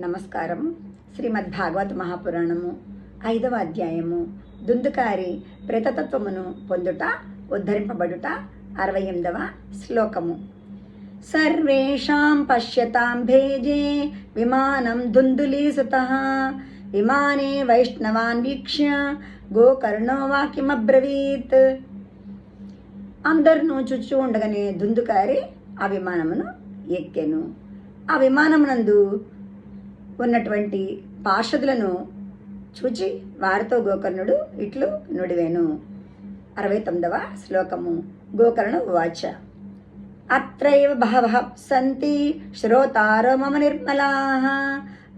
నమస్కారం. శ్రీమద్ భాగవత మహాపురాణము 5వ అధ్యాయము దుందుకారి ప్రేతతత్వమును పొందుట ఉద్ధరింపబడుట 68వ శ్లోకము. సర్వేషాం పశ్యతాం భేజే విమానం దుందులీసుతః విమానే వైష్ణవాన్ వీక్ష్య గోకర్ణో వాక్యమబ్రవీత్. అందరినూ చూచూ ఉండగానే దుందుకారి ఆ విమానమును ఎక్కెను. ఆ విమానమునందు ఉన్నటువంటి పార్షదులను చూచి వారితో గోకర్ణుడు ఇట్లు నుడివెను. 69వ శ్లోకము. గోకర్ణ ఉవాచ అత్రైవ బహవః సంతి శ్రోతారో మమ నిర్మలాః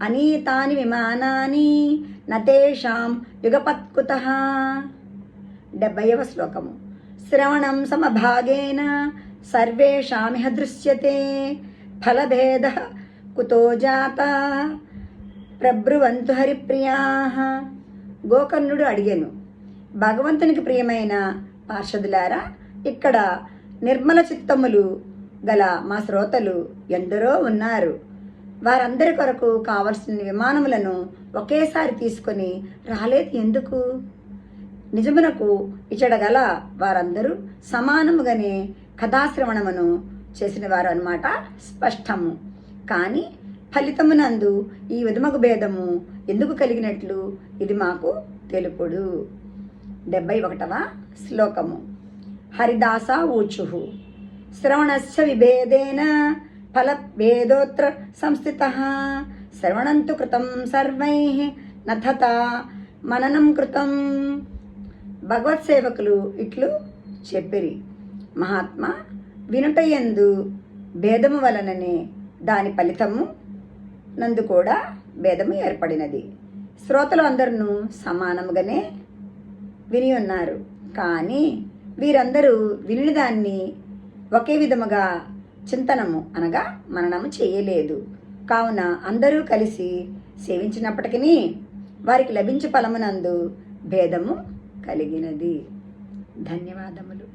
అనీతాని విమానాని నతేషాం యుగపత్కుతః. 70వ శ్లోకము. శ్రవణం సమభాగేన సర్వేషామిహ దృశ్యతే ఫలభేదః కుతో జాతః ప్రబ్రువంతు హరిప్రియాః. గోకర్ణుడు అడిగెను, భగవంతునికి ప్రియమైన పార్షదులారా, ఇక్కడ నిర్మల చిత్తములు గల మా శ్రోతలు ఎందరో ఉన్నారు. వారందరి కొరకు కావలసిన విమానములను ఒకేసారి తీసుకొని రాలేదు ఎందుకు? నిజమునకు ఇచ్చడగల వారందరూ సమానముగానే కథాశ్రవణమును చేసిన వారు అన్నమాట, స్పష్టము. కానీ ఫలితమునందు ఈ విధముగు భేదము ఎందుకు కలిగినట్లు ఇది మాకు తెలుపుడు. 71వ శ్లోకము. హరిదాస ఊచుః శ్రవణస్య విభేదేన ఫలభేదోత్ర సంస్థితః శ్రవణంతు కృతం సర్వైః నథత మననం కృతం. భగవత్ సేవకులు ఇట్లు చెప్పిరి, మహాత్మా, వినుటయందు భేదము వలననే దాని ఫలితము నందు కూడా భేదము ఏర్పడినది. శ్రోతలు అందరూ సమానముగానే విని ఉన్నారు, కానీ వీరందరూ విని దాన్ని ఒకే విధముగా చింతనము అనగా మననము చేయలేదు. కావున అందరూ కలిసి సేవించినప్పటికీ వారికి లభించే ఫలమునందు భేదము కలిగినది. ధన్యవాదములు.